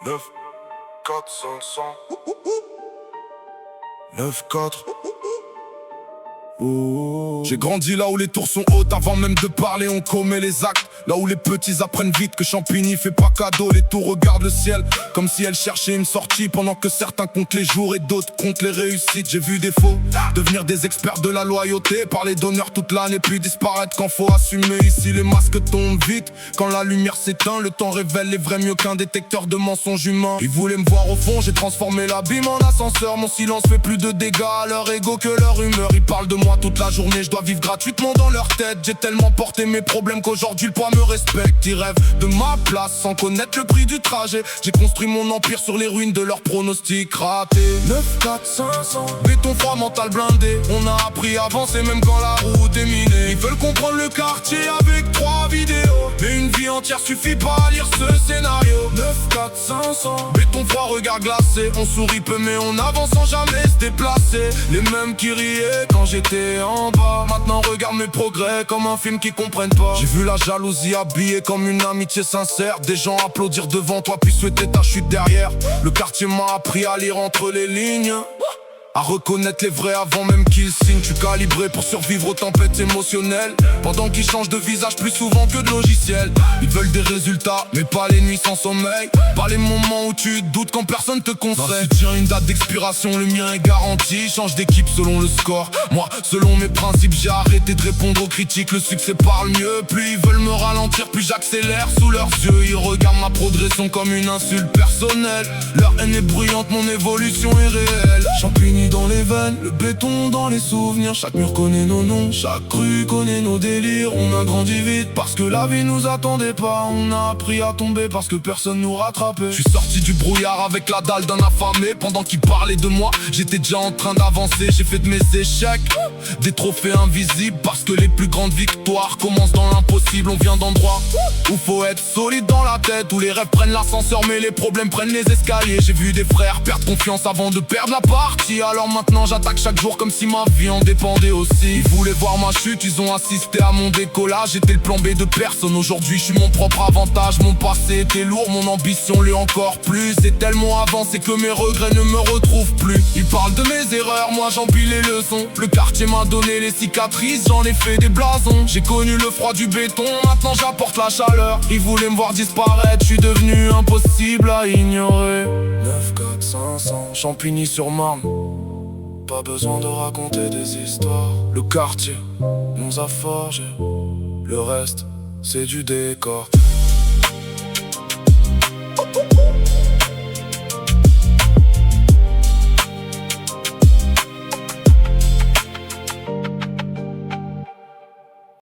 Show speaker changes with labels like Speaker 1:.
Speaker 1: 9, 4, 500. 9, 4. J'ai grandi là où les tours sont hautes. Avant même de parler on commet les actes. Là où les petits apprennent vite que Champigny fait pas cadeau. Les tours regardent le ciel comme si elles cherchaient une sortie. Pendant que certains comptent les jours et d'autres comptent les réussites. J'ai vu des faux devenir des experts de la loyauté. Parler d'honneur toute l'année puis disparaître quand faut assumer. Ici les masques tombent vite quand la lumière s'éteint. Le temps révèle les vrais mieux qu'un détecteur de mensonges humains. Ils voulaient me voir au fond, j'ai transformé l'abîme en ascenseur. Mon silence fait plus de dégâts à leur ego que leur humeur. Ils parlent de moi toute la journée, je dois vivre gratuitement dans leur tête. J'ai tellement porté mes problèmes qu'aujourd'hui le poids me respecte. Ils rêvent de ma place sans connaître le prix du trajet. J'ai construit mon empire sur les ruines de leurs pronostics ratés. 9, 4, 500. Béton froid, mental blindé. On a appris à avancer même quand la route est minée. Ils veulent comprendre le quartier avec 3 vidéos. Mais une vie entière suffit pas à lire ce scénario. 9, 4, 500. Béton froid, regard glacé. On sourit peu mais on avance sans jamais se déplacer. Les mêmes qui riaient quand j'étais en bas maintenant regarde mes progrès comme un film qu'ils comprennent pas. J'ai vu la jalousie habillée comme une amitié sincère. Des gens applaudir devant toi puis souhaiter ta chute derrière. Le quartier m'a appris à lire entre les lignes, à reconnaître les vrais avant même qu'ils signent. Je suis calibré pour survivre aux tempêtes émotionnelles. Pendant qu'ils changent de visage plus souvent que de logiciel. Ils veulent des résultats, mais pas les nuits sans sommeil. Pas les moments où tu doutes quand personne te conseille. Si tiens une date d'expiration, le mien est garanti. Change d'équipe selon le score. Moi, selon mes principes, j'ai arrêté de répondre aux critiques. Le succès parle mieux, plus ils veulent me ralentir, plus j'accélère sous leurs yeux. Ils regardent ma progression comme une insulte personnelle. Leur haine est bruyante, mon évolution est réelle. Champigny dans les veines, le béton dans les souvenirs. Chaque mur connaît nos noms, chaque rue connaît nos délires. On a grandi vite parce que la vie nous attendait pas. On a appris à tomber parce que personne nous rattrapait. Je suis sorti du brouillard avec la dalle d'un affamé. Pendant qu'ils parlaient de moi, j'étais déjà en train d'avancer. J'ai fait de mes échecs des trophées invisibles, parce que les plus grandes victoires commencent dans l'impossible. On vient d'endroits où faut être solide dans la tête, où les rêves prennent l'ascenseur mais les problèmes prennent les escaliers. J'ai vu des frères perdre confiance avant de perdre la partie. Alors maintenant j'attaque chaque jour comme si ma vie en dépendait aussi. Ils voulaient voir ma chute, ils ont assisté à mon décollage. J'étais le plan B de personne, aujourd'hui je suis mon propre avantage. Mon passé était lourd, mon ambition l'est encore plus. C'est tellement avancé que mes regrets ne me retrouvent plus. Ils parlent de mes erreurs, moi j'empile les leçons. Le quartier m'a donné les cicatrices, j'en ai fait des blasons. J'ai connu le froid du béton, maintenant j'apporte la chaleur. Ils voulaient me voir disparaître, je suis devenu impossible à ignorer. 9, 4, 500, Champigny-sur-Marne. Pas besoin de raconter des histoires. Le quartier nous a forgé, le reste c'est du décor.